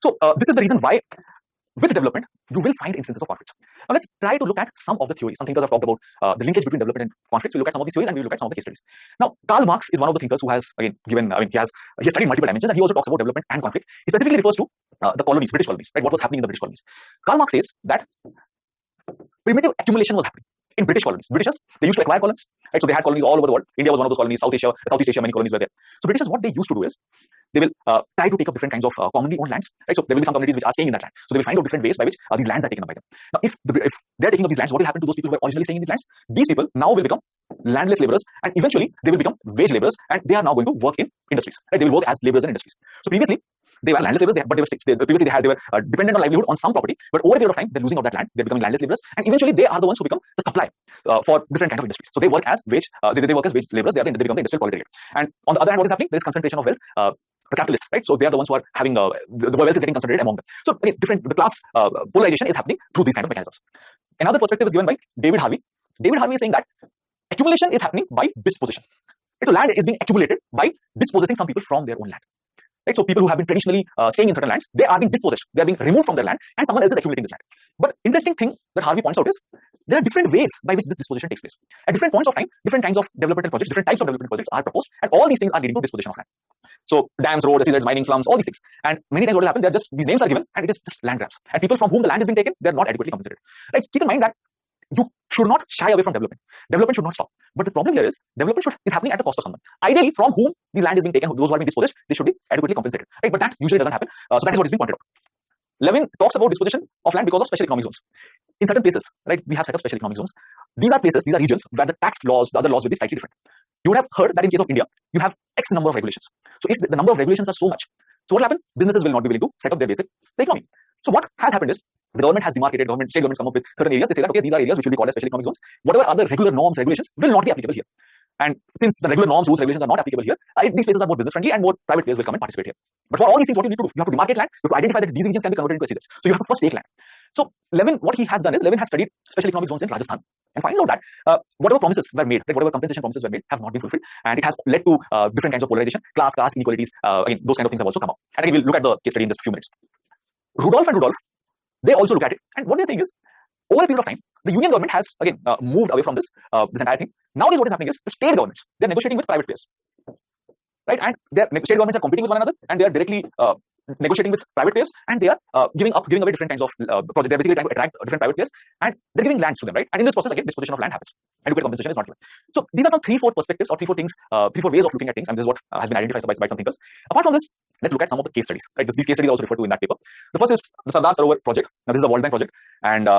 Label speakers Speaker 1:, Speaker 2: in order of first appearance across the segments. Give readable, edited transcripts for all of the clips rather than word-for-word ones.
Speaker 1: So this is the reason why with development, you will find instances of conflicts. Now let's try to look at some of the theories. Some thinkers have talked about the linkage between development and conflicts. We'll look at some of these theories and we'll look at some of the case studies. Now, Karl Marx is one of the thinkers who has, again, given, he has studied multiple dimensions, and he also talks about development and conflict. He specifically refers to the colonies, British colonies, right? What was happening in the British colonies. Karl Marx says that primitive accumulation was happening in British colonies. Britishers, they used to acquire colonies, right? So they had colonies all over the world. India was one of those colonies, Southeast Asia, many colonies were there. So Britishers, what they used to do is, they will try to take up different kinds of commonly owned lands, right? So there will be some communities which are staying in that land. So they will find out different ways by which these lands are taken up by them. Now, if they're taking up these lands, what will happen to those people who were originally staying in these lands? These people now will become landless laborers, and eventually they will become wage laborers, and they are now going to work in industries, right? They will work as laborers in industries. So previously, they were landless laborers, but previously they were dependent on livelihood on some property, but over a period of time, they're losing out that land, they're becoming landless laborers, and eventually they are the ones who become the supply for different kind of industries. So they work as wage, they work as wage laborers, they become the industrial proletariat. And on the other hand, what is happening? There is concentration of wealth. The capitalists, right? So they are the ones who are having the wealth is getting concentrated among them. So again, the class polarization is happening through these kind of mechanisms. Another perspective is given by David Harvey. David Harvey is saying that accumulation is happening by disposition. Right? So land is being accumulated by dispossessing some people from their own land. Right? So people who have been traditionally staying in certain lands, they are being dispossessed. They are being removed from their land, and someone else is accumulating this land. But interesting thing that Harvey points out is there are different ways by which this disposition takes place. At different points of time, different kinds of developmental projects, different types of developmental projects are proposed, and all these things are leading to disposition of land. So dams, roads, SEZs, mining, slums, all these things. And many times what will happen, they're just, these names are given and it is just land grabs. And people from whom the land is being taken, they're not adequately compensated. Right? Keep in mind that you should not shy away from development. Development should not stop. But the problem here is development is happening at the cost of someone. Ideally, from whom the land is being taken, those who are being dispossessed, they should be adequately compensated. Right? But that usually doesn't happen. So that is what is being pointed out. Levin talks about disposition of land because of special economic zones. In certain places, right, we have set up special economic zones. These are places, these are regions where the tax laws, the other laws will be slightly different. You would have heard that in case of India, you have X number of regulations. So if the number of regulations are so much, so what will happen? Businesses will not be willing to set up their basic economy. So what has happened is the government has demarcated, state governments come up with certain areas. They say that, okay, these are areas which will be called as special economic zones. Whatever other regular norms, regulations will not be applicable here. And since the regular norms, rules, regulations are not applicable here, these places are more business friendly and more private players will come and participate here. But for all these things, what you need to do, you have to demarcate land, you have to identify that these regions can be converted into SEZs. So you have to first take land. So Levin, what he has done is, Levin has studied special economic zones in Rajasthan and finds out that whatever promises were made, like whatever compensation promises were made, have not been fulfilled, and it has led to different kinds of polarization, class, caste inequalities. Again, those kind of things have also come up. And again, we'll look at the case study in just a few minutes. Rudolph, they also look at it, and what they're saying is, over a period of time, the union government has again moved away from this entire thing. Nowadays, what is happening is the state governments, they're negotiating with private players, right? And their state governments are competing with one another, and they are directly negotiating with private players, and they are giving away different kinds of projects. They're basically trying to attract different private players, and they're giving lands to them, right? And in this process, again, disposition of land happens. Adequate compensation is not given. So these are some 3-4 perspectives or 3-4 things, 3-4 ways of looking at things, and this is what has been identified by some thinkers. Apart from this, let's look at some of the case studies. Right? These case studies are also referred to in that paper. The first is the Sardar Sarovar project. Now, this is a World Bank project, and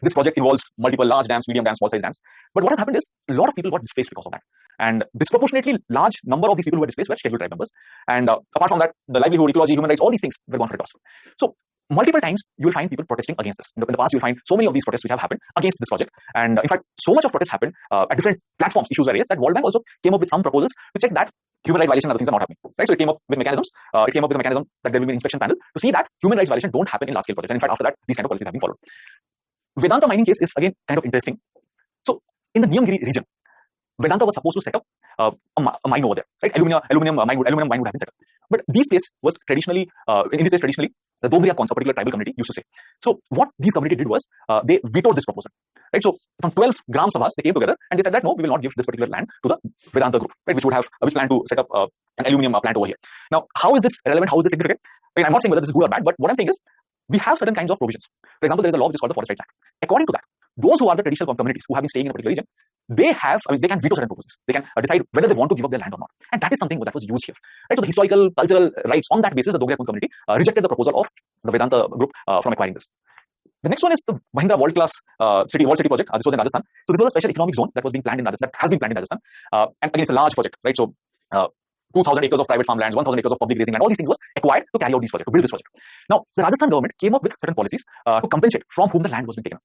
Speaker 1: this project involves multiple large dams, medium dams, small size dams. But what has happened is a lot of people got displaced because of that. And disproportionately large number of these people who were displaced were scheduled tribe members. And apart from that, the livelihood, ecology, human rights, all these things were gone for a toss. So multiple times you will find people protesting against this. In the past, you will find so many of these protests which have happened against this project. And in fact, so much of protest happened at different platforms, issues were raised, that World Bank also came up with some proposals to check that human rights violations and other things are not happening. Right? So it came up with mechanisms. It came up with a mechanism that there will be an inspection panel to see that human rights violations don't happen in large scale projects. And in fact, after that, these kind of policies have been followed. Vedanta mining case is again kind of interesting. So in the Niyamgiri region, Vedanta was supposed to set up a mine over there, right? Aluminum mine would have been set up. But this place was traditionally, in this place traditionally, the Dogriya Khons, a particular tribal community, used to say. So what these community did was, they vetoed this proposal, right? So some 12 Gram Sabhas, they came together and they said that no, we will not give this particular land to the Vedanta group, right? Which plan to set up an aluminum plant over here. Now, how is this relevant? How is this significant? I mean, I'm not saying whether this is good or bad, but what I'm saying is, we have certain kinds of provisions. For example, there is a law which is called the Forest Rights Act. According to that, those who are the traditional communities who have been staying in a particular region, they can veto certain proposals. They can decide whether they want to give up their land or not. And that is something that was used here. Right? So the historical, cultural rights, on that basis, the Dogriya Khond community rejected the proposal of the Vedanta group from acquiring this. The next one is the Mahindra World City project. This was in Rajasthan. So this was a special economic zone that was being planned in Rajasthan, that has been planned in Rajasthan. And again, it's a large project, right? So 2,000 acres of private farmlands, 1,000 acres of public grazing land, all these things was acquired to carry out these projects, to build this project. Now, the Rajasthan government came up with certain policies to compensate from whom the land was being taken.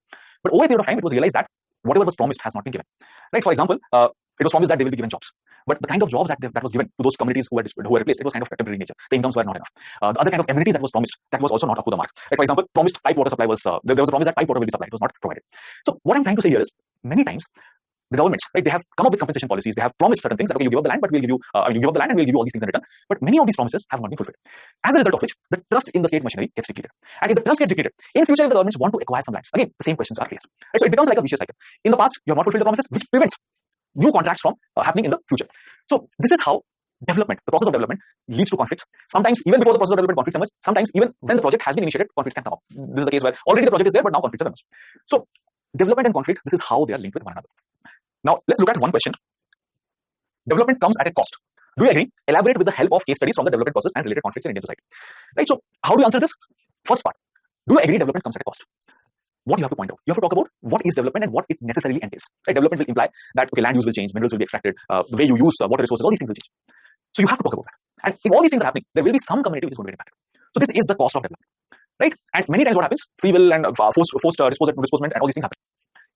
Speaker 1: But over a period of time, it was realized that whatever was promised has not been given. Right? For example, it was promised that they will be given jobs. But the kind of jobs that was given to those communities who were replaced, it was kind of temporary nature. The incomes were not enough. The other kind of amenities that was promised, that was also not up to the mark. Like for example, promised pipe water supply was, there was a promise that pipe water will be supplied. It was not provided. So what I'm trying to say here is, many times, the governments, right, they have come up with compensation policies. They have promised certain things that, okay, you give up the land, but we'll give you, you give up the land and we'll give you all these things in return. But many of these promises have not been fulfilled. As a result of which, the trust in the state machinery gets depleted. And if the trust gets depleted, in future, if the governments want to acquire some lands, again, the same questions are raised. Right? So it becomes like a vicious cycle. In the past, you have not fulfilled the promises, which prevents new contracts from happening in the future. So this is how development, the process of development, leads to conflicts. Sometimes even before the process of development, conflicts emerge. Sometimes even when the project has been initiated, conflicts can come up. This is the case where already the project is there, but now conflicts have emerged. So development and conflict, this is how they are linked with one another. Now let's look at one question. Development comes at a cost. Do you agree? Elaborate with the help of case studies from the development process and related conflicts in Indian society. Right. So how do you answer this? First part. Do you agree development comes at a cost? What you have to point out? You have to talk about what is development and what it necessarily entails. Right? Development will imply that, okay, land use will change, minerals will be extracted, the way you use water resources, all these things will change. So you have to talk about that. And if all these things are happening, there will be some community which is going to get impacted. So this is the cost of development. Right? And many times what happens? Free will and forced disposement and all these things happen.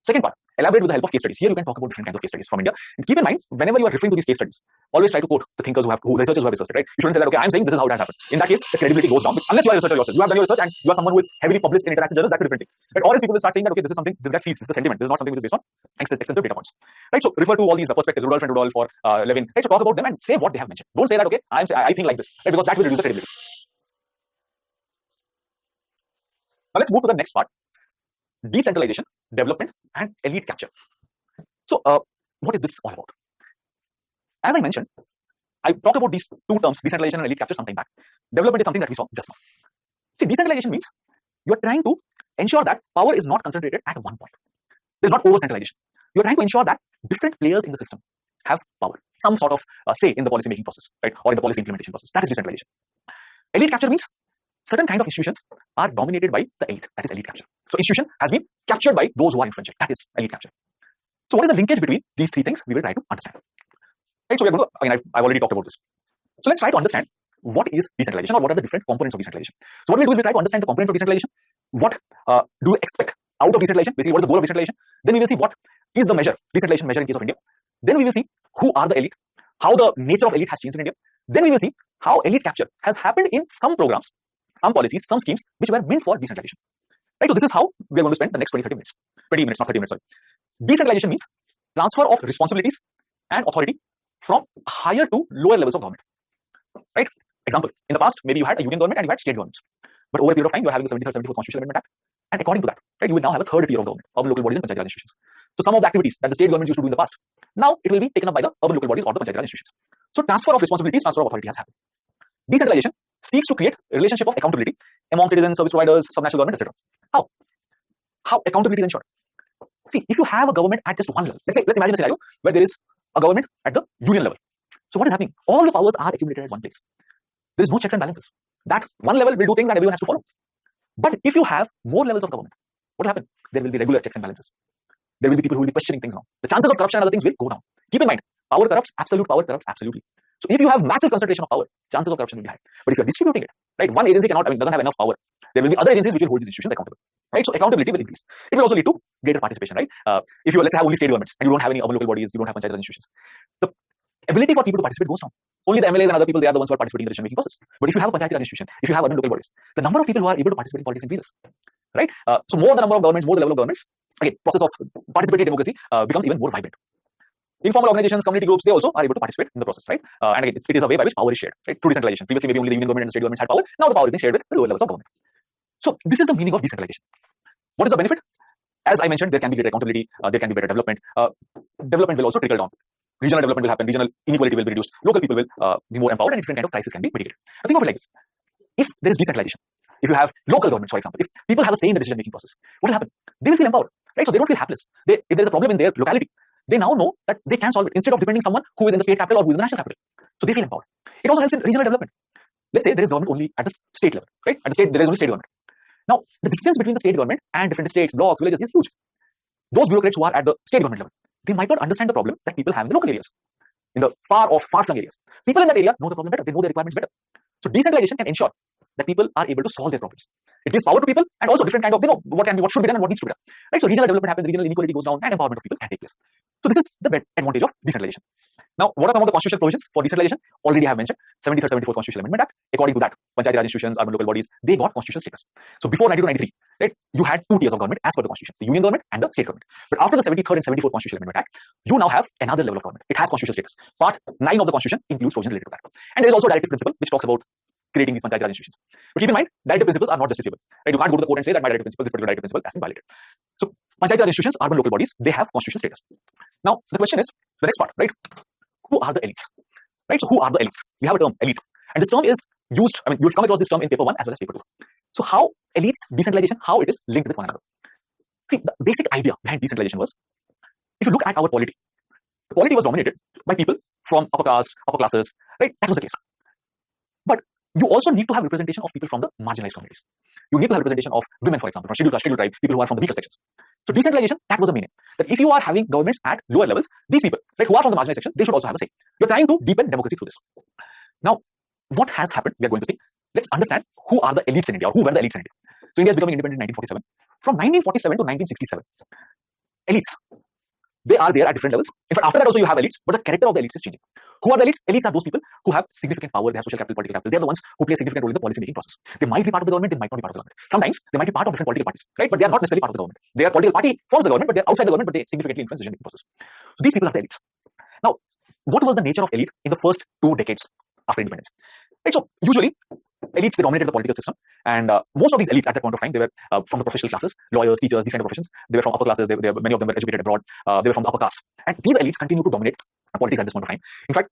Speaker 1: Second part, elaborate with the help of case studies. Here you can talk about different kinds of case studies from India. And keep in mind, whenever you are referring to these case studies, always try to quote the thinkers who researchers who have researched it, right? You shouldn't say that, okay, I'm saying this is how it has happened. In that case, the credibility goes down. Unless you are a researcher yourself. You have done your research and you are someone who is heavily published in international journals, that's a different thing. Right? Or else people will start saying that, okay, this is something, this guy feels, this is a sentiment, this is not something which is based on extensive data points. Right? So refer to all these perspectives, Rudolph and Rudolph or Levin. Right? So talk about them and say what they have mentioned. Don't say that, okay, I think like this, right? Because that will reduce the credibility. Now let's move to the next part. Decentralization, development, and elite capture. So, what is this all about? As I mentioned, I talked about these two terms, decentralization and elite capture, some time back. Development is something that we saw just now. See, decentralization means you are trying to ensure that power is not concentrated at one point. There's not over-centralization. You are trying to ensure that different players in the system have power, some sort of say in the policy-making process, right, or in the policy implementation process. That is decentralization. Elite capture means certain kind of institutions are dominated by the elite. That is elite capture. So institution has been captured by those who are influential. That is elite capture. So what is the linkage between these three things? We will try to understand. Right. So we are going to, again, I've already talked about this. So let's try to understand what is decentralization or what are the different components of decentralization. So what we'll do is we'll try to understand the components of decentralization. What do you expect out of decentralization? Basically, what is the goal of decentralization? Then we will see what is the measure, decentralization measure in case of India. Then we will see who are the elite, how the nature of elite has changed in India. Then we will see how elite capture has happened in some programs, some policies, some schemes which were meant for decentralization. Right? So this is how we are going to spend the next 20 minutes, not 30 minutes, sorry. Decentralization means transfer of responsibilities and authority from higher to lower levels of government. Right? Example, in the past, maybe you had a union government and you had state governments. But over a period of time, you are having the 73rd, 74th Constitutional Amendment Act. And according to that, right, you will now have a third tier of government, urban local bodies and Panchayat Raj institutions. So some of the activities that the state government used to do in the past, now it will be taken up by the urban local bodies or the Panchayat Raj institutions. So transfer of responsibilities, transfer of authority has happened. Decentralization seeks to create a relationship of accountability among citizens, service providers, subnational governments, etc. How? How accountability is ensured? See, if you have a government at just one level, let's imagine a scenario where there is a government at the union level. So what is happening? All the powers are accumulated at one place. There is no checks and balances. That one level will do things and everyone has to follow. But if you have more levels of government, what will happen? There will be regular checks and balances. There will be people who will be questioning things now. The chances of corruption and other things will go down. Keep in mind, power corrupts, absolute power corrupts absolutely. So if you have massive concentration of power, chances of corruption will be high. But if you're distributing it, right, one agency doesn't have enough power. There will be other agencies which will hold these institutions accountable. Right? So accountability will increase. It will also lead to greater participation, right? If you, let's say, have only state governments and you don't have any urban local bodies, you don't have Panchayat Raj institutions, the ability for people to participate goes down. Only the MLAs and other people, they are the ones who are participating in the decision-making process. But if you have a Panchayat Raj institution, if you have urban local bodies, the number of people who are able to participate in politics increases. Right? So more the number of governments, more the level of governments, again, process of participatory democracy becomes even more vibrant. Informal organizations, community groups, they also are able to participate in the process, right? And again, it is a way by which power is shared, right? Through decentralization. Previously, maybe only the union government and the state governments had power. Now the power is being shared with the lower levels of government. So this is the meaning of decentralization. What is the benefit? As I mentioned, there can be greater accountability, there can be better development. Development will also trickle down. Regional development will happen, regional inequality will be reduced, local people will be more empowered, and different kind of crises can be mitigated. Now think of it like this. If there is decentralization, if you have local governments, for example, if people have a say in the decision-making process, what will happen? They will feel empowered, right? So they don't feel helpless. If there is a problem in their locality, they now know that they can solve it instead of depending on someone who is in the state capital or who is in the national capital. So they feel empowered. It also helps in regional development. Let's say there is government only at the state level, right? At the state, there is only state government. Now, the distance between the state government and different states, blocks, villages is huge. Those bureaucrats who are at the state government level, they might not understand the problem that people have in the local areas, in the far-flung areas. People in that area know the problem better. They know their requirements better. So decentralization can ensure that people are able to solve their problems. It gives power to people and also different kind of, they know what should be done and what needs to be done. Right? So regional development happens, regional inequality goes down, and empowerment of people can take place. So this is the advantage of decentralization. Now, what are some of the constitutional provisions for decentralization? Already I have mentioned 73rd, 74th Constitutional Amendment Act. According to that, Panchayati Raj institutions, urban local bodies, they got constitutional status. So before 1993, right, you had two tiers of government as per the Constitution, the union government and the state government. But after the 73rd and 74th Constitutional Amendment Act, you now have another level of government. It has constitutional status. Part 9 of the Constitution includes provisions related to that. And there is also a directive principle which talks about creating these Panchayati Raj institutions. But keep in mind, directive principles are not justiciable. Right? You can't go to the court and say that my directive principle, this particular directive principle has been violated. So Panchayati Raj institutions, urban local bodies, they have constitutional status. Now, the question is, the next part, right? Who are the elites? Right? So who are the elites? We have a term, elite. And this term is used, I mean, you've come across this term in paper 1 as well as paper 2. So how elites, decentralization, how it is linked with one another. See, the basic idea behind decentralization was, if you look at our polity, the polity was dominated by people from upper caste, upper classes, right? That was the case. But you also need to have representation of people from the marginalized communities. You need to have representation of women, for example, from scheduled caste, scheduled tribe, people who are from the weaker sections. So decentralization, that was the meaning. That if you are having governments at lower levels, these people, right, who are from the marginalized section, they should also have a say. You're trying to deepen democracy through this. Now, what has happened, we are going to see. Let's understand who are the elites in India, or who were the elites in India. So India is becoming independent in 1947. From 1947 to 1967, elites, they are there at different levels. In fact, after that also you have elites, but the character of the elites is changing. Who are the elites? Elites are those people who have significant power, they have social capital, political capital. They are the ones who play a significant role in the policy making process. They might be part of the government, they might not be part of the government. Sometimes they might be part of different political parties, right? But they are not necessarily part of the government. Their political party forms the government, but they are outside the government, but they significantly influence the decision making process. So these people are the elites. Now, what was the nature of elite in the first 2 decades after independence? Right, so usually elites, they dominated the political system, and most of these elites at that point of time, they were from the professional classes, lawyers, teachers, these kind of professions. They were from upper classes. Many of them were educated abroad. They were from the upper caste, and these elites continue to dominate politics at this point of time. In fact,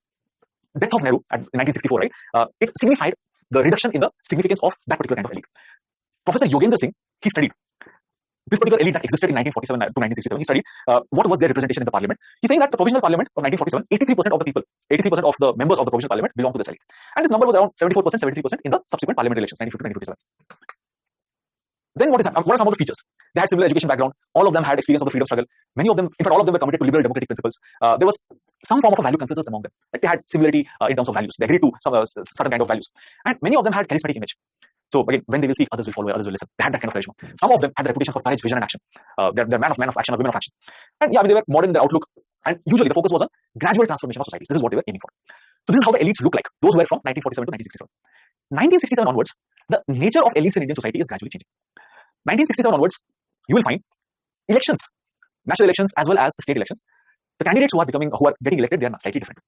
Speaker 1: death of Nehru at 1964, right? It signified the reduction in the significance of that particular kind of elite. Professor Yogendra Singh, he studied this particular elite that existed in 1947 to 1967. He studied what was their representation in the parliament. He's saying that the provisional parliament from 1947, 83% of the people, 83% of the members of the provisional parliament belong to this elite. And this number was around 74%, 73% in the subsequent parliamentary elections, 1950 to 1947. Then what are some of the features? They had similar education background. All of them had experience of the freedom struggle. Many of them, in fact, all of them were committed to liberal democratic principles. There was some form of a value consensus among them. Like they had similarity in terms of values. They agreed to some certain kind of values. And many of them had charismatic image. So again, when they will speak, others will follow, others will listen. They had that kind of charisma. Some of them had the reputation for courage, vision, and action. They're men of action, or women of action. And yeah, I mean, they were modern in their outlook. And usually the focus was on gradual transformation of societies. This is what they were aiming for. So this is how the elites look like. Those were from 1947 to 1967. 1967 onwards, the nature of elites in Indian society is gradually changing. 1967 onwards, you will find elections, national elections as well as the state elections. The candidates who are getting elected, they are slightly different.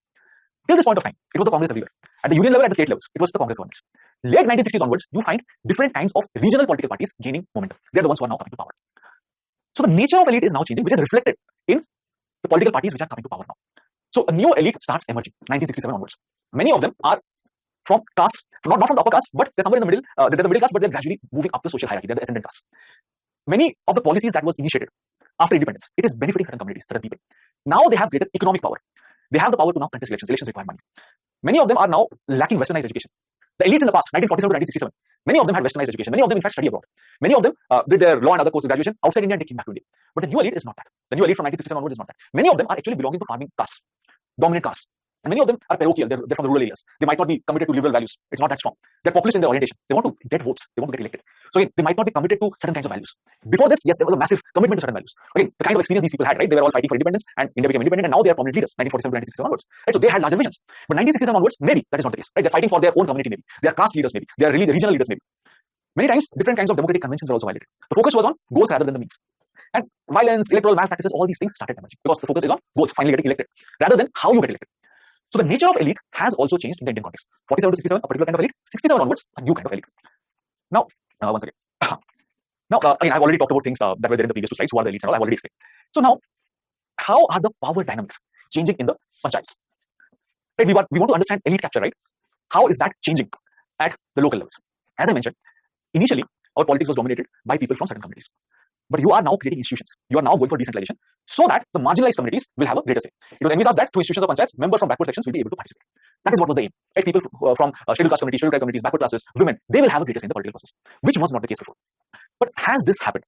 Speaker 1: Till this point of time, it was the Congress everywhere. At the union level, at the state levels, it was the Congress government. Late 1960s onwards, you find different kinds of regional political parties gaining momentum. They are the ones who are now coming to power. So the nature of elite is now changing, which is reflected in the political parties which are coming to power now. So a new elite starts emerging, 1967 onwards. Many of them are from castes, not from the upper caste, but they're somewhere in the middle. They're the middle class, but they're gradually moving up the social hierarchy. They're the ascendant caste. Many of the policies that was initiated after independence, it is benefiting certain communities, certain people. Now they have greater economic power. They have the power to now contest elections. Elections require money. Many of them are now lacking westernized education. The elites in the past, 1947 to 1967, many of them had westernized education. Many of them, in fact, study abroad. Many of them did their law and other courses of graduation outside India and they came back to India. But the new elite is not that. The new elite from 1967 onwards is not that. Many of them are actually belonging to farming castes, dominant castes. And many of them are parochial. They're from the rural areas. They might not be committed to liberal values. It's not that strong. They're populist in their orientation. They want to get votes. They want to get elected. So again, they might not be committed to certain kinds of values. Before this, yes, there was a massive commitment to certain values. Again, the kind of experience these people had, right? They were all fighting for independence and India became independent and now they are prominent leaders, 1947 to 1967 onwards. Right? So they had larger visions. But 1967 onwards, maybe that is not the case. Right? They're fighting for their own community maybe. They are caste leaders maybe. They are really regional leaders maybe. Many times, different kinds of democratic conventions were also violated. The focus was on goals rather than the means. And violence, electoral malpractices, all these things started emerging because the focus is on goals, finally getting elected, rather than how you get elected. So the nature of elite has also changed in the Indian context. 47 to 67, a particular kind of elite. 67 onwards, a new kind of elite. Now, once again. Again, I've already talked about things that were there in the previous 2 slides, who are the elites and all, I've already explained. So now, how are the power dynamics changing in the panchayats? Right, we want to understand elite capture, right? How is that changing at the local levels? As I mentioned, initially, our politics was dominated by people from certain communities. But you are now creating institutions. You are now going for decentralization so that the marginalized communities will have a greater say. It was envisaged that through institutions of panchayats, members from backward sections will be able to participate. That is what was the aim. Right? People from scheduled caste communities, scheduled tribe communities, backward classes, women, they will have a greater say in the political process, which was not the case before. But has this happened?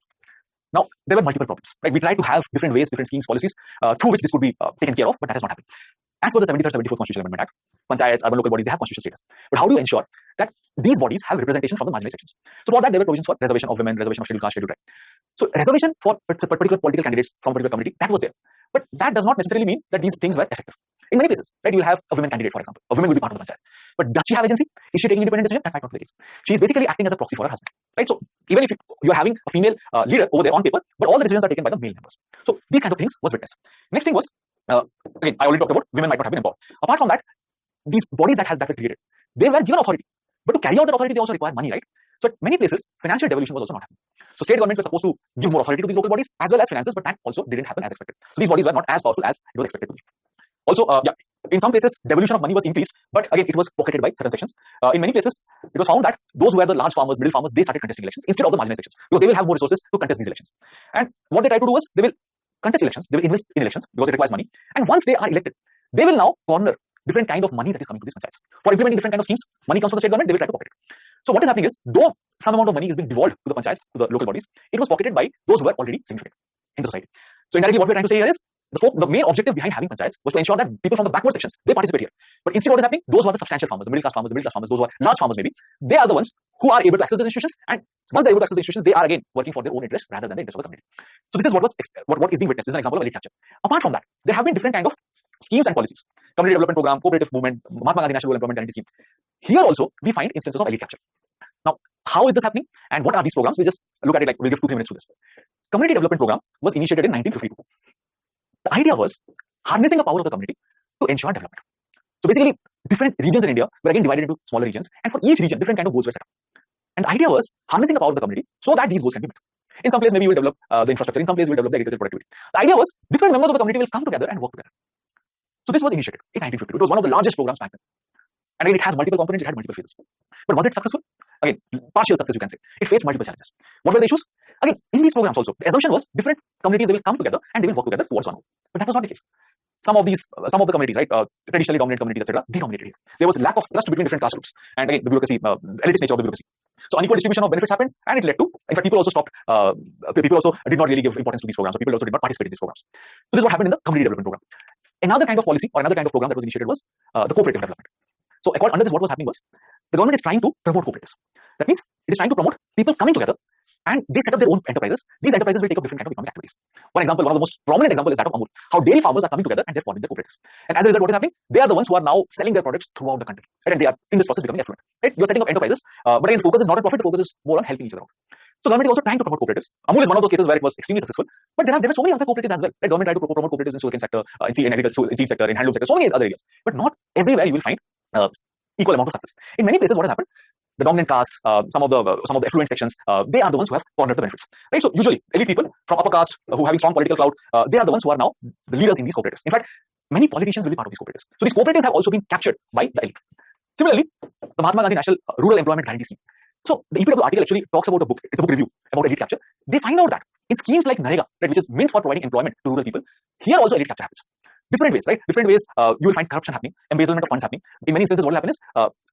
Speaker 1: Now, there were multiple problems. Right? We tried to have different ways, different schemes, policies through which this could be taken care of, but that has not happened. As per the 73rd, 74th Constitutional Amendment Act, panchayats, urban local bodies, they have constitutional status. But how do you ensure that these bodies have representation from the marginalized sections? So for that, there were provisions for reservation of women, reservation of scheduled caste, scheduled tribe. So reservation for particular political candidates from a particular community, that was there. But that does not necessarily mean that these things were effective. In many places, right, you'll have a women candidate, for example. A woman will be part of the panchayat. But does she have agency? Is she taking independent decision? That might not be the case. She is basically acting as a proxy for her husband, right? So even if you're having a female leader over there on paper, but all the decisions are taken by the male members. So these kind of things was witnessed. Next thing was, again, I already talked about women might not have been involved. Apart from that, these bodies that were created, they were given authority. But to carry out that authority, they also require money, right? So at many places, financial devolution was also not happening. So state governments were supposed to give more authority to these local bodies as well as finances, but that also didn't happen as expected. So these bodies were not as powerful as it was expected to be. Also, in some places, devolution of money was increased, but again, it was pocketed by certain sections. In many places, it was found that those who were the large farmers, middle farmers, they started contesting elections instead of the marginalized sections because they will have more resources to contest these elections. And what they try to do is they will contest elections, they will invest in elections because it requires money. And once they are elected, they will now corner different kind of money that is coming to these panchayats. For implementing different kind of schemes, money comes from the state government, they will try to pocket it. So what is happening is, though some amount of money is being devolved to the panchayats, to the local bodies, it was pocketed by those who were already significant in the society. So indirectly, what we're trying to say here is, the main objective behind having panchayats was to ensure that people from the backward sections, they participate here. But instead what is happening, those who are the substantial farmers, the middle class farmers, those who are large farmers maybe, they are the ones who are able to access those institutions, and once they're able to access the institutions, they are again working for their own interest rather than the interest of the community. So this is what is being witnessed. This is an example of elite capture. Apart from that, there have been different kind of schemes and policies. Community development program, cooperative movement, Mahatma Gandhi National Rural Employment Guarantee Scheme. Here also, we find instances of elite capture. Now, how is this happening and what are these programs? We just look at it like we'll give 2-3 minutes to this. Community development program was initiated in 1952. The idea was harnessing the power of the community to ensure development. So basically, different regions in India were again divided into smaller regions, and for each region, different kind of goals were set up. And the idea was harnessing the power of the community so that these goals can be met. In some place, maybe we'll develop the infrastructure. In some place, we'll develop the agricultural productivity. The idea was different members of the community will come together and work together. So this was initiated in 1952. It was one of the largest programs back then. And again, it has multiple components, it had multiple phases. But was it successful? Again, partial success, you can say. It faced multiple challenges. What were the issues? Again, in these programs also, the assumption was different communities, they will come together and they will work together towards one goal. But that was not the case. Some of the communities, right, traditionally dominant communities, etc., they dominated here. There was lack of trust between different class groups. And again, the bureaucracy, elitist nature of the bureaucracy. So unequal distribution of benefits happened, and it led to, in fact, people also did not really give importance to these programs. So people also did not participate in these programs. So this is what happened in the community development program. Another kind of policy or another kind of program that was initiated was the cooperative development. So under this, what was happening was the government is trying to promote cooperatives. That means it is trying to promote people coming together and they set up their own enterprises. These enterprises will take up different kind of economic activities. For example, one of the most prominent examples is that of Amul. How dairy farmers are coming together and they're forming their cooperatives. And as a result, what is happening? They are the ones who are now selling their products throughout the country. Right? And they are in this process becoming affluent. Right? You're setting up enterprises, but again, focus is not on profit, the focus is more on helping each other out. So government is also trying to promote cooperatives. Amul is one of those cases where it was extremely successful, but there were so many other cooperatives as well. Right? Government tried to promote cooperatives in sugarcane sector, in seed sector, in handloom sector, so many other areas. But not everywhere you will find equal amount of success. In many places, what has happened? The dominant caste, some of the affluent sections, they are the ones who have cornered the benefits. Right? So usually, elite people from upper caste who having strong political clout, they are the ones who are now the leaders in these cooperatives. In fact, many politicians will be part of these cooperatives. So these cooperatives have also been captured by the elite. Similarly, the Mahatma Gandhi National Rural Employment Guarantee Scheme. So the EPW article actually talks about a book. It's a book review about elite capture. They find out that in schemes like Narega, right, which is meant for providing employment to rural people, here also elite capture happens. Different ways, right? Different ways, you will find corruption happening, embezzlement of funds happening. In many instances, what will happen is,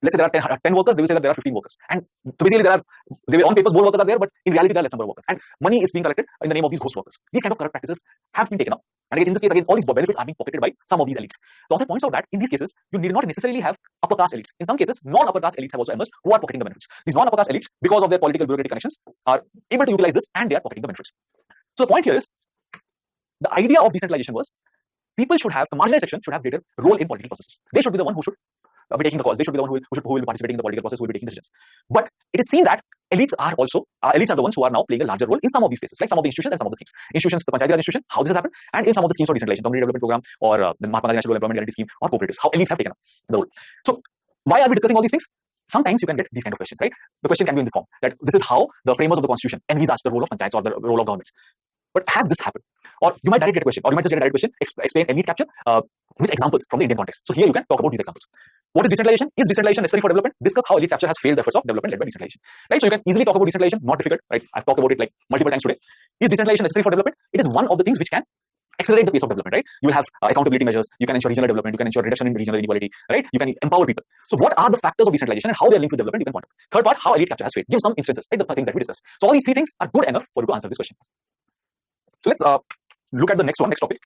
Speaker 1: let's say there are 10 workers, they will say that there are 15 workers. And so basically, on papers, more workers are there, but in reality, there are less number of workers. And money is being collected in the name of these ghost workers. These kind of corrupt practices have been taken up. And again, in this case, again, all these benefits are being pocketed by some of these elites. The author points out that in these cases, you need not necessarily have upper caste elites. In some cases, non-upper caste elites have also emerged who are pocketing the benefits. These non-upper caste elites, because of their political bureaucratic connections, are able to utilize this and they are pocketing the benefits. So the point here is, the idea of decentralization was, people should have, the marginalized section should have greater role in political processes. They should be the one who should be taking the calls. They should be the one who will be participating in the political process, who will be taking decisions. But it is seen that elites are the ones who are now playing a larger role in some of these places, like some of the institutions and some of the schemes. Institutions, the Panchayati Raj institution, how this has happened, and in some of the schemes for decentralization, community development program, or the Mahatma Gandhi National Rural Employment Guarantee Scheme, or cooperatives, how elites have taken up the role. So why are we discussing all these things? Sometimes you can get these kind of questions, right? The question can be in this form, that this is how the framers of the constitution envisage the role of panchayats or the role of governments. But has this happened? Or you might directly get a question, or you might just get a direct question, explain elite capture with examples from the Indian context. So here you can talk about these examples. What is decentralization? Is decentralization necessary for development? Discuss how elite capture has failed the efforts of development led by decentralization. Right? So you can easily talk about decentralization, not difficult, right? I've talked about it like multiple times today. Is decentralization necessary for development? It is one of the things which can accelerate the pace of development, right? You will have accountability measures, you can ensure regional development, you can ensure reduction in regional inequality, right? You can empower people. So what are the factors of decentralization and how they are linked to development? You can point out. Third part, how elite capture has failed. Give some instances, right? The things that we discussed. So all these three things are good enough for you to answer this question. So let's look at the next topic.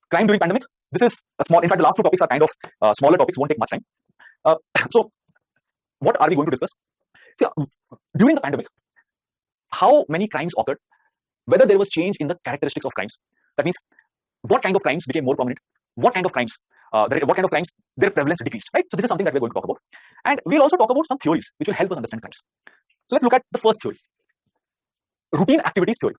Speaker 1: Crime during pandemic. This is a small, in fact, the last two topics are kind of smaller topics, won't take much time. So what are we going to discuss? See, during the pandemic, how many crimes occurred, whether there was change in the characteristics of crimes. That means what kind of crimes became more prominent, what kind of crimes their prevalence decreased, right? So this is something that we're going to talk about, and we'll also talk about some theories which will help us understand crimes. So let's look at the first theory, routine activities theory.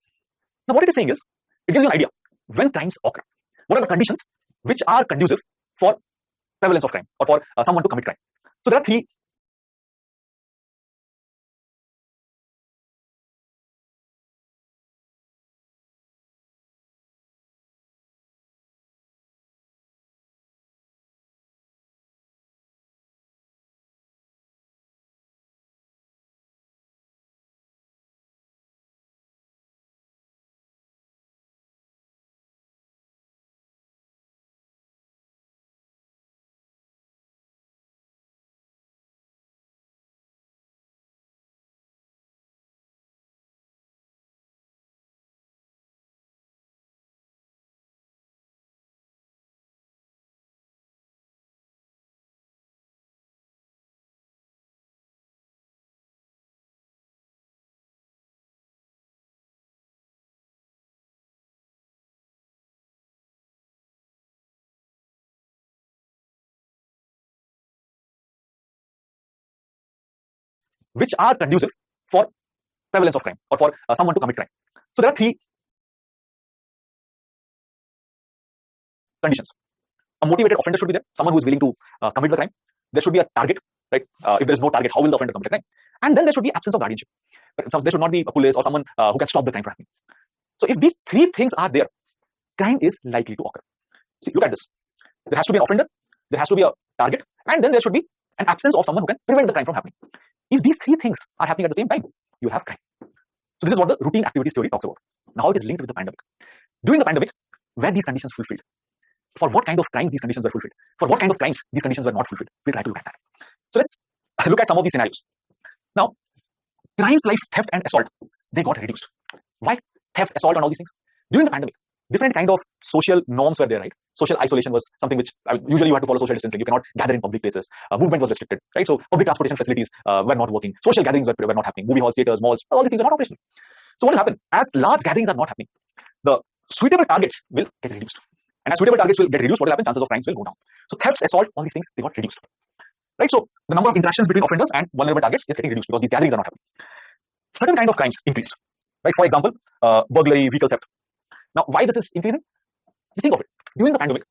Speaker 1: Now what it is saying is, it gives you an idea when crimes occur, what are the conditions which are conducive for prevalence of crime or for someone to commit crime. So there are three which are conducive for prevalence of crime or for someone to commit crime. So there are three conditions. A motivated offender should be there, someone who is willing to commit the crime. There should be a target, right? If there is no target, how will the offender commit the crime? And then there should be absence of guardianship. So there should not be a police or someone who can stop the crime from happening. So if these three things are there, crime is likely to occur. See, look at this. There has to be an offender, there has to be a target, and then there should be an absence of someone who can prevent the crime from happening. If these three things are happening at the same time, you have crime. So this is what the routine activities theory talks about. Now it is linked with the pandemic. During the pandemic, were these conditions fulfilled? For what kind of crimes these conditions were fulfilled? For what kind of crimes these conditions were not fulfilled? We'll try to look at that. So let's look at some of these scenarios. Now, crimes like theft and assault, they got reduced. Why? Theft, assault, and all these things. During the pandemic, different kind of social norms were there, right? Social isolation was something which usually you had to follow social distancing. You cannot gather in public places. Movement was restricted, right? So public transportation facilities were not working. Social gatherings were not happening. Movie halls, theaters, malls, all these things are not operational. So what will happen? As large gatherings are not happening, the suitable targets will get reduced. And as suitable targets will get reduced, what will happen? Chances of crimes will go down. So thefts, assault, all these things, they got reduced. Right? So the number of interactions between offenders and vulnerable targets is getting reduced because these gatherings are not happening. Certain kind of crimes increased. Right? For example, burglary, vehicle theft. Now, why this is increasing? Just think of it. During the pandemic,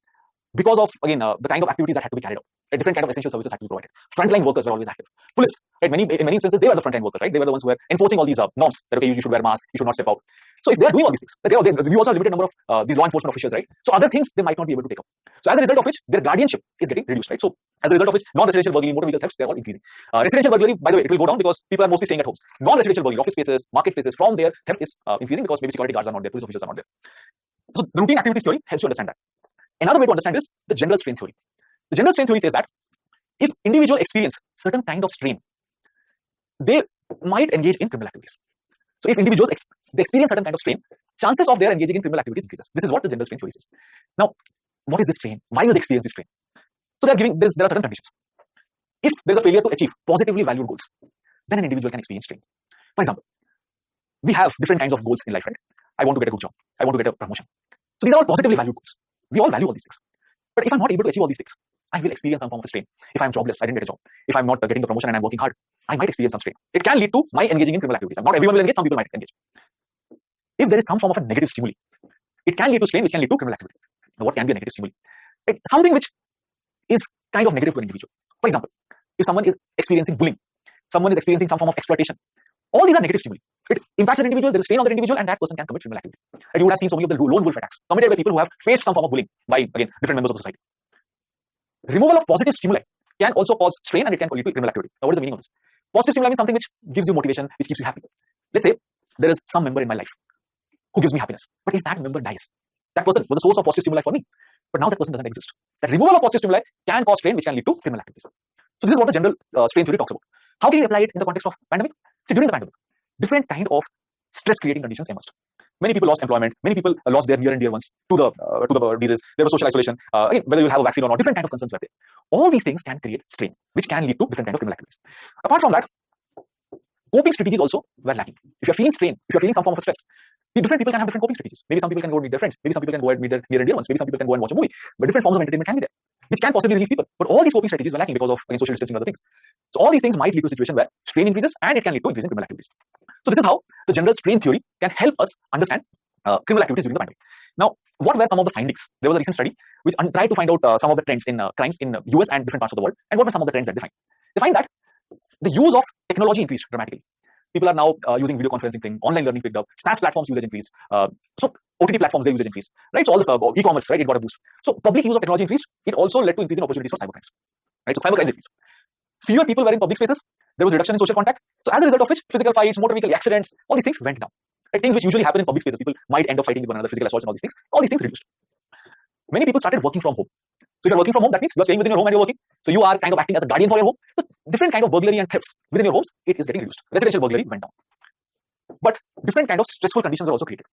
Speaker 1: because of, again, the kind of activities that had to be carried out, right? Different kind of essential services had to be provided. Frontline workers were always active. Police, right? In many instances, they were the frontline workers, right? They were the ones who were enforcing all these norms that, okay, you should wear masks, you should not step out. So if they are doing all these things, we also have a limited number of these law enforcement officials, right? So other things they might not be able to take up. So as a result of which, their guardianship is getting reduced, right? So as a result of which, non-residential burglary, motor vehicle thefts, they're all increasing. Residential burglary, by the way, it will go down because people are mostly staying at homes. Non-residential burglary, office spaces, marketplaces, from there, theft is increasing because maybe security guards are not there, police officials are not there. So the routine activities theory helps you understand that. Another way to understand is the general strain theory. The general strain theory says that if individuals experience certain kind of strain, they might engage in criminal activities. So if individuals they experience certain kind of strain, chances of their engaging in criminal activities increases. This is what the general strain theory says. Now, what is this strain? Why will they experience this strain? So they are giving there are certain conditions. If there is a failure to achieve positively valued goals, then an individual can experience strain. For example, we have different kinds of goals in life, right? I want to get a good job. I want to get a promotion. So these are all positively valued goals. We all value all these things. But if I'm not able to achieve all these things, I will experience some form of strain. If I'm jobless, I didn't get a job. If I'm not getting the promotion and I'm working hard, I might experience some strain. It can lead to my engaging in criminal activities. Not everyone will engage, some people might engage. If there is some form of a negative stimuli, it can lead to strain, which can lead to criminal activity. Now, what can be a negative stimuli? Something which is kind of negative to an individual. For example, if someone is experiencing bullying, someone is experiencing some form of exploitation, all these are negative stimuli. It impacts an individual, there is strain on the individual, and that person can commit criminal activity. And you would have seen so many of the lone wolf attacks committed by people who have faced some form of bullying by, again, different members of the society. Removal of positive stimuli can also cause strain and it can lead to criminal activity. Now, what is the meaning of this? Positive stimuli means something which gives you motivation, which keeps you happy. Let's say there is some member in my life who gives me happiness. But if that member dies, that person was a source of positive stimuli for me. But now that person doesn't exist. That removal of positive stimuli can cause strain, which can lead to criminal activities. So this is what the general strain theory talks about. How can we apply it in the context of pandemic? See, during the pandemic, different kind of stress-creating conditions emerged. Many people lost employment. Many people lost their near and dear ones to the disease. There was social isolation. Again, whether you'll have a vaccine or not, different kind of concerns were there. All these things can create strain, which can lead to different kind of criminal activities. Apart from that, coping strategies also were lacking. If you're feeling strain, if you're feeling some form of stress, Different people can have different coping strategies. Maybe some people can go meet their friends. Maybe some people can go and meet their near and dear ones. Maybe some people can go and watch a movie. But different forms of entertainment can be there, which can possibly relieve people. But all these coping strategies were lacking because of social distancing and other things. So all these things might lead to a situation where strain increases and it can lead to increase in criminal activities. So this is how the general strain theory can help us understand criminal activities during the pandemic. Now, what were some of the findings? There was a recent study which tried to find out some of the trends in crimes in US and different parts of the world. And what were some of the trends that they find? They find that the use of technology increased dramatically. People are now using video conferencing thing, online learning picked up, SaaS platforms usage increased. So OTT platforms, their usage increased, right? So all the e-commerce, right, it got a boost. So public use of technology increased. It also led to increasing opportunities for cybercrimes, right? So cybercrimes increased. Fewer people were in public spaces. There was reduction in social contact. So as a result of which, physical fights, motor vehicle accidents, all these things went down. Right? Things which usually happen in public spaces, people might end up fighting with one another, physical assaults and all these things reduced. Many people started working from home. So if you're working from home, that means you're staying within your home and you're working. So you are kind of acting as a guardian for your home. So different kind of burglary and thefts within your homes, it is getting reduced. Residential burglary went down. But different kind of stressful conditions are also created.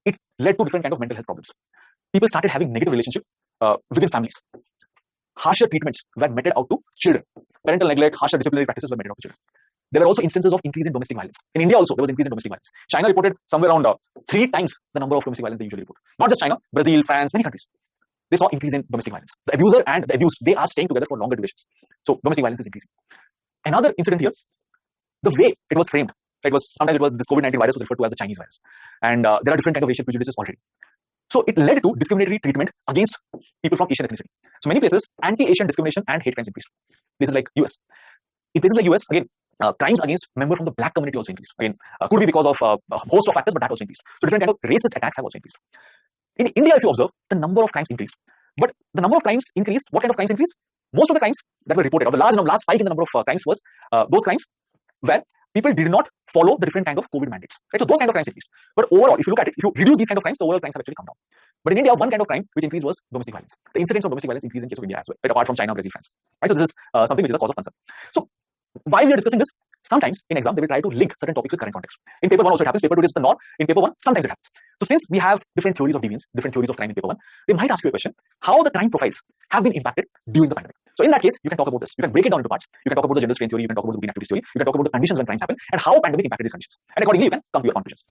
Speaker 1: It led to different kind of mental health problems. People started having negative relationship within families. Harsher treatments were meted out to children. Parental neglect, harsher disciplinary practices were meted out to children. There were also instances of increase in domestic violence. In India also, there was increase in domestic violence. China reported somewhere around 3 times the number of domestic violence they usually report. Not just China, Brazil, France, many countries. They saw increase in domestic violence. The abuser and the abused, they are staying together for longer durations. So domestic violence is increasing. Another incident here, the way it was framed, sometimes this COVID-19 virus was referred to as the Chinese virus. And there are different kind of racial prejudices already. So it led to discriminatory treatment against people from Asian ethnicity. So many places, anti-Asian discrimination and hate crimes increased. Places like US. In places like US, again, crimes against members from the black community also increased. Again, could be because of a host of factors, but that also increased. So different kind of racist attacks have also increased. In India, if you observe, the number of crimes increased. But the number of crimes increased. What kind of crimes increased? Most of the crimes that were reported, or the large spike in the number of crimes was those crimes where people did not follow the different kind of COVID mandates. Right? So those kind of crimes increased. But overall, if you look at it, if you reduce these kind of crimes, the overall crimes have actually come down. But in India, one kind of crime which increased was domestic violence. The incidence of domestic violence increased in case of India as well, right? Apart from China, Brazil, France. Right? So this is something which is a cause of concern. So while we are discussing this, sometimes in exam they will try to link certain topics with current context. In paper 1 also it happens, paper 2 is the norm. In paper 1, sometimes it happens. So since we have different theories of deviance, different theories of crime in paper 1, they might ask you a question, how the crime profiles have been impacted during the pandemic. So in that case, you can talk about this. You can break it down into parts. You can talk about the general strain theory, you can talk about the routine activities theory, you can talk about the conditions when crimes happen and how pandemic impacted these conditions. And accordingly, you can come to your conclusions.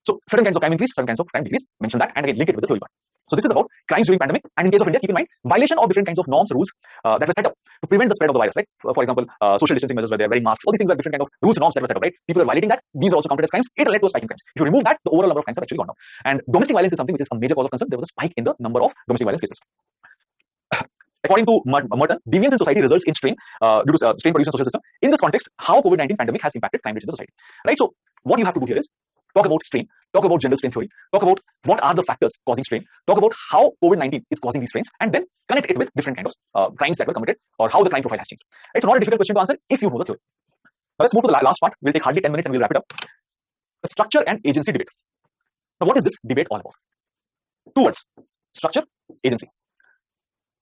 Speaker 1: So certain kinds of crime increase, certain kinds of crime decrease, mention that and again link it with the theory part. So this is about crimes during pandemic, and in case of India, keep in mind violation of different kinds of norms, rules that were set up to prevent the spread of the virus. Right? For example, social distancing measures were there, wearing masks. All these things were different kind of rules, norms that were set up. Right? People were violating that. These are also counted as crimes. It led to a spike in crimes. If you remove that, the overall number of crimes have actually gone down. And domestic violence is something which is a major cause of concern. There was a spike in the number of domestic violence cases. According to Merton, deviance in society results in strain due to strain produced in social system. In this context, how COVID-19 pandemic has impacted crime rates in the society. Right? So what you have to do here is talk about strain, talk about general strain theory, talk about what are the factors causing strain, talk about how COVID-19 is causing these strains, and then connect it with different kind of crimes that were committed or how the crime profile has changed. It's not a difficult question to answer if you know the theory. Now let's move to the last part. We'll take hardly 10 minutes and we'll wrap it up. The structure and agency debate. Now what is this debate all about? 2 words: structure, agency.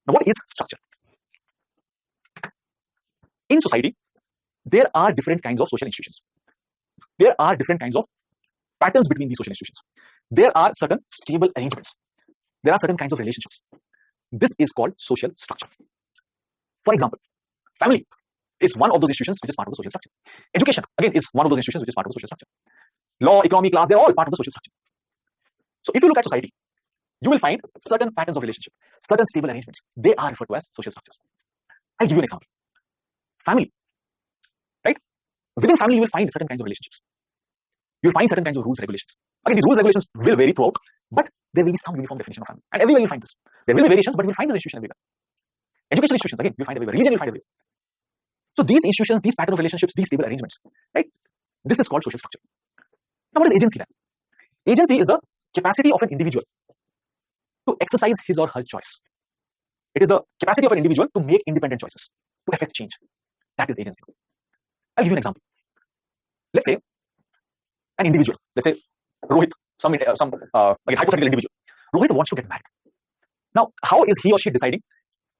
Speaker 1: Now what is structure? In society, there are different kinds of social institutions. There are different kinds of patterns between these social institutions. There are certain stable arrangements. There are certain kinds of relationships. This is called social structure. For example, family is one of those institutions which is part of the social structure. Education, again, is one of those institutions which is part of the social structure. Law, economy, class, they're all part of the social structure. So if you look at society, you will find certain patterns of relationship, certain stable arrangements. They are referred to as social structures. I'll give you an example. Family, right? Within family, you will find certain kinds of relationships. You'll find certain kinds of rules, regulations. Again, these rules, regulations will vary throughout, but there will be some uniform definition of family. And everywhere you'll find this. There will be variations, but you'll find this institution everywhere. Educational institutions, again, you'll find everywhere. Religion, you'll find everywhere. So these institutions, these pattern of relationships, these stable arrangements, right? This is called social structure. Now, what is agency then? Agency is the capacity of an individual to exercise his or her choice. It is the capacity of an individual to make independent choices, to effect change. That is agency. I'll give you an example. Let's say an individual, let's say Rohit, some hypothetical individual. Rohit wants to get married. Now, how is he or she deciding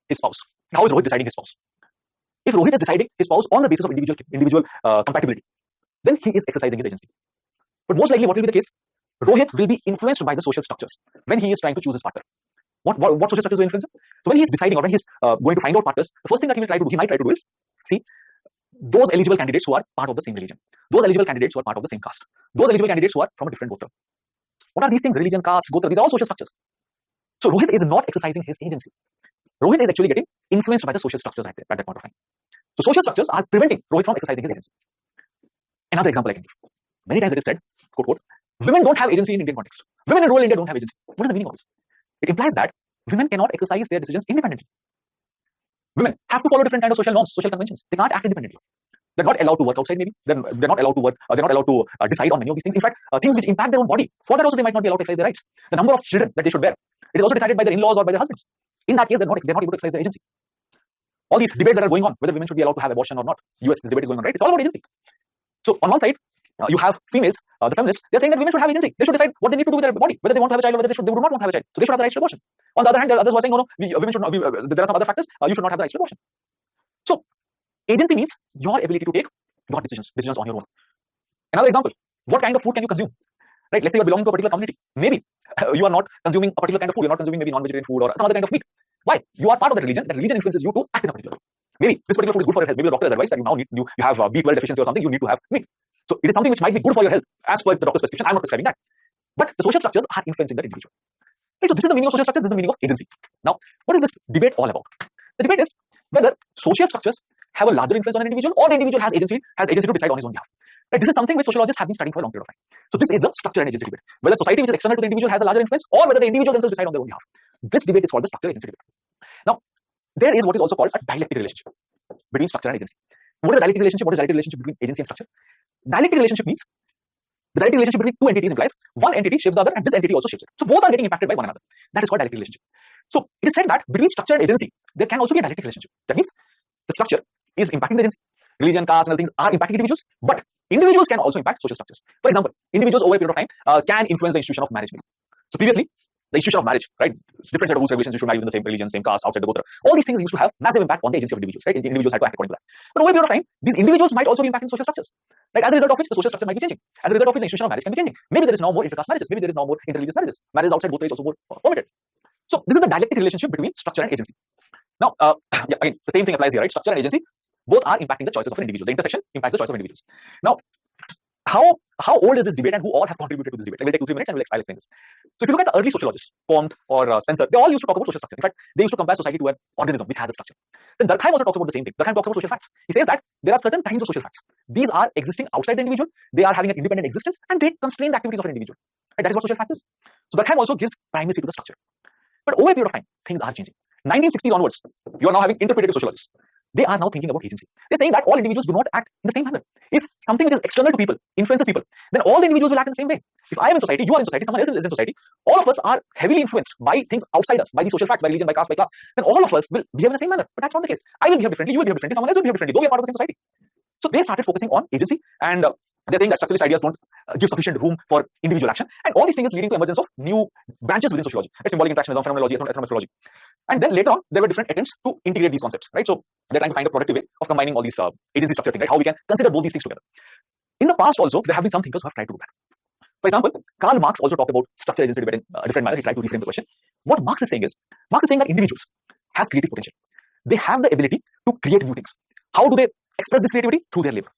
Speaker 1: his spouse? How is Rohit deciding his spouse? If Rohit is deciding his spouse on the basis of individual compatibility, then he is exercising his agency. But most likely, what will be the case? Rohit will be influenced by the social structures when he is trying to choose his partner. What social structures will influence him? So when he is deciding or when he is going to find out partners, the first thing that he might try to do is see those eligible candidates who are part of the same religion, those eligible candidates who are part of the same caste, those eligible candidates who are from a different voter. What are these things? Religion, caste, gotra, these are all social structures. So Rohit is not exercising his agency. Rohit is actually getting influenced by the social structures at that point of time. So social structures are preventing Rohit from exercising his agency. Another example I can give. Many times it is said, quote, quote, women don't have agency in Indian context. Women in rural India don't have agency. What is the meaning of this? It implies that women cannot exercise their decisions independently. Women have to follow different kind of social norms, social conventions. They can't act independently. They're not allowed to work outside, maybe. They're not allowed to work. They're not allowed to decide on many of these things. In fact, things which impact their own body. For that also, they might not be allowed to exercise their rights. The number of children that they should bear. It is also decided by their in-laws or by their husbands. In that case, they're not able to exercise their agency. All these debates that are going on, whether women should be allowed to have abortion or not. US, this debate is going on, right? It's all about agency. So on one side, you have females, the feminists, they're saying that women should have agency. They should decide what they need to do with their body, whether they want to have a child or whether they do not want to have a child. So they should have the rights to abortion. On the other hand, there are others who are saying, no, women should not, there are some other factors, you should not have the rights to abortion. So agency means your ability to take your decisions on your own. Another example, what kind of food can you consume? Right? Let's say you are belonging to a particular community. Maybe you are not consuming a particular kind of food. You're not consuming maybe non-vegetarian food or some other kind of meat. Why? You are part of the religion. That religion influences you to act in a particular way. Maybe this particular food is good for your health. Maybe the doctor has advised that you now need you have B12 deficiency or something. You need to have meat. So it is something which might be good for your health as per the doctor's prescription. I'm not prescribing that. But the social structures are influencing that individual. Right? So this is the meaning of social structures. This is the meaning of agency. Now, what is this debate all about? The debate is whether social structures have a larger influence on an individual or the individual has agency to decide on his own behalf. Right? This is something which sociologists have been studying for a long period of time. So this is the structure and agency debate. Whether society which is external to the individual has a larger influence or whether the individual themselves decide on their own behalf. This debate is called the structure agency debate. Now, there is what is also called a dialectic relationship between structure and agency. What is the dialectic relationship? What is the dialectic relationship between agency and structure? Dialectic relationship means the dialectic relationship between two entities implies one entity shapes the other and this entity also shapes it. So both are getting impacted by one another. That is called dialectic relationship. So it is said that between structure and agency, there can also be a dialectic relationship. That means the structure is impacting the agency. Religion, caste, and other things are impacting individuals, but individuals can also impact social structures. For example, individuals over a period of time can influence the institution of marriage. So previously, the institution of marriage, right? It's different set of rules, regulations. You should marry within the same religion, same caste, outside the gotra. All these things used to have massive impact on the agency of individuals, right? Individuals had to act according to that. But over a period of time, these individuals might also be impacting social structures. Like as a result of which the social structure might be changing. As a result of which the institution of marriage can be changing. Maybe there is now more intercaste marriages. Maybe there is now more interreligious marriages. Marriage outside both ways also more permitted. So this is the dialectic relationship between structure and agency. Now, again, the same thing applies here, right? Structure and agency both are impacting the choices of an individual. The intersection impacts the choice of individuals. Now, how old is this debate and who all have contributed to this debate? We'll take 2-3 minutes and we'll explain this. So if you look at the early sociologists, Comte or Spencer, they all used to talk about social structure. In fact, they used to compare society to an organism which has a structure. Then Durkheim also talks about the same thing. Durkheim talks about social facts. He says that there are certain kinds of social facts. These are existing outside the individual, they are having an independent existence, and they constrain the activities of an individual. Right? That is what social facts is. So Durkheim also gives primacy to the structure. But over a period of time, things are changing. 1960s onwards, you are now having interpretative sociologists. They are now thinking about agency. They're saying that all individuals do not act in the same manner. If something which is external to people influences people, then all the individuals will act in the same way. If I am in society, you are in society, someone else is in society, all of us are heavily influenced by things outside us, by the social facts, by religion, by caste, by class, then all of us will behave in the same manner. But that's not the case. I will behave differently, you will behave differently, someone else will behave differently, though we are part of the same society. So they started focusing on agency and they're saying that structuralist ideas don't give sufficient room for individual action. And all these things is leading to emergence of new branches within sociology, like symbolic interactionism, phenomenology, ethnomethodology. And then later on, there were different attempts to integrate these concepts, right? So they're trying to find a productive way of combining all these agency structure things, right? How we can consider both these things together. In the past also, there have been some thinkers who have tried to do that. For example, Karl Marx also talked about structure agency debate in a different manner. He tried to reframe the question. What Marx is saying that individuals have creative potential. They have the ability to create new things. How do they express this creativity? Through their labor.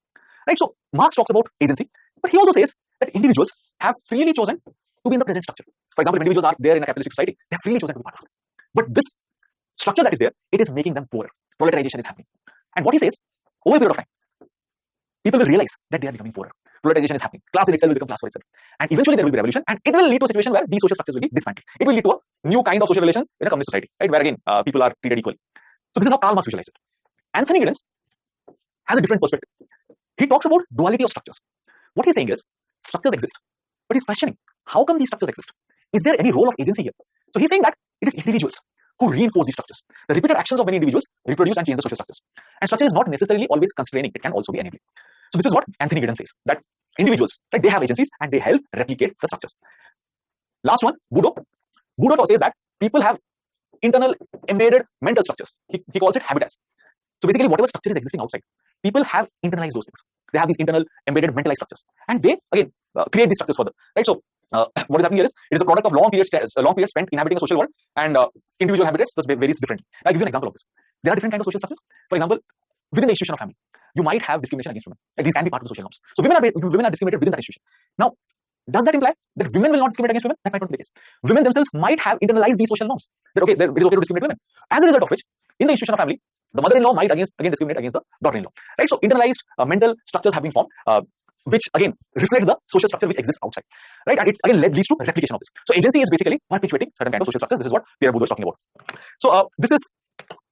Speaker 1: Right? So Marx talks about agency, but he also says that individuals have freely chosen to be in the present structure. For example, if individuals are there in a capitalistic society, they have freely chosen to be part of it. But this structure that is there, it is making them poorer. Proletarization is happening. And what he says, over a period of time, people will realize that they are becoming poorer. Proletarization is happening. Class in itself will become class for itself. And eventually there will be revolution, and it will lead to a situation where these social structures will be dismantled. It will lead to a new kind of social relations in a communist society, right? Where again, people are treated equally. So this is how Karl Marx visualized it. Anthony Giddens has a different perspective. He talks about duality of structures. What he's saying is, structures exist, but he's questioning, how come these structures exist? Is there any role of agency here? So he's saying that it is individuals who reinforce these structures. The repeated actions of many individuals reproduce and change the social structures. And structure is not necessarily always constraining, it can also be enabling. So this is what Anthony Giddens says, that individuals, right, they have agencies and they help replicate the structures. Last one, Boudot. Boudot says that people have internal embedded mental structures. He calls it habitats. So basically whatever structure is existing outside, people have internalized those things. They have these internal embedded mentalized structures. And they, again, create these structures further. Right? So what is happening here is, it is a product of long periods spent inhabiting a social world, and individual habitats thus varies differently. I'll give you an example of this. There are different kinds of social structures. For example, within the institution of family, you might have discrimination against women. Like these can be part of the social norms. So women are discriminated within that institution. Now, Does that imply that women will not discriminate against women? That might not be the case. Women themselves might have internalized these social norms. That okay, it is okay to discriminate women. As a result of which, in the institution of family, the mother-in-law might again discriminate against the daughter-in-law. Right? So internalized mental structures have been formed, which again reflect the social structure which exists outside. Right? And it again leads to replication of this. So agency is basically perpetuating certain kind of social structures. This is what Pierre Bourdieu is talking about. So this is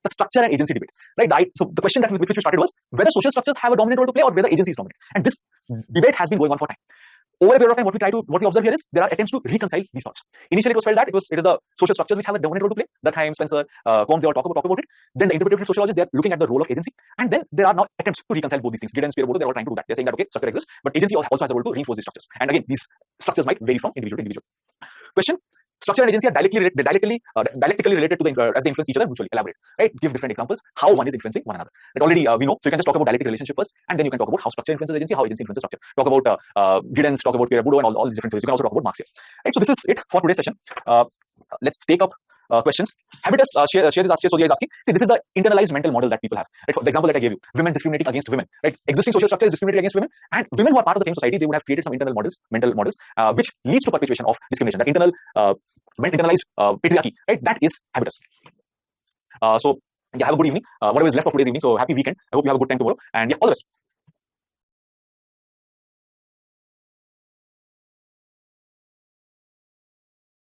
Speaker 1: the structure and agency debate, right? So the question with which we started was whether social structures have a dominant role to play or whether agency is dominant. And this debate has been going on for time. Over a period of time, what we observe here is there are attempts to reconcile these thoughts. Initially, it was felt that it is the social structures which have a dominant role to play. Durkheim, Spencer, Comte, they all talk about it. Then the interpretative sociologists, they are looking at the role of agency, and then there are now attempts to reconcile both these things. Giddens, Pierre Bourdieu, they are all trying to do that. They are saying that okay, structure exists, but agency also has a role to reinforce these structures. And again, these structures might vary from individual to individual. Question: structure and agency are dialectically related to as they influence each other mutually. Elaborate. Right? Give different examples how one is influencing one another. That already we know. So you can just talk about dialectic relationship first, and then you can talk about how structure influences agency, how agency influences structure. Talk about Giddens, talk about Pierre Bourdieu, and all these different theories. You can also talk about Marx here. Right? So this is it for today's session. Let's take up questions. Habitus Share is asking. See, this is the internalized mental model that people have. Right? For the example that I gave you, women discriminating against women. Right? Existing social structure is discriminating against women, and women who are part of the same society, they would have created some mental models, which leads to perpetuation of discrimination. That internalized patriarchy. Right? That is habitus. So yeah, have a good evening. Whatever is left of today's evening. So happy weekend. I hope you have a good time tomorrow. And yeah, all the best.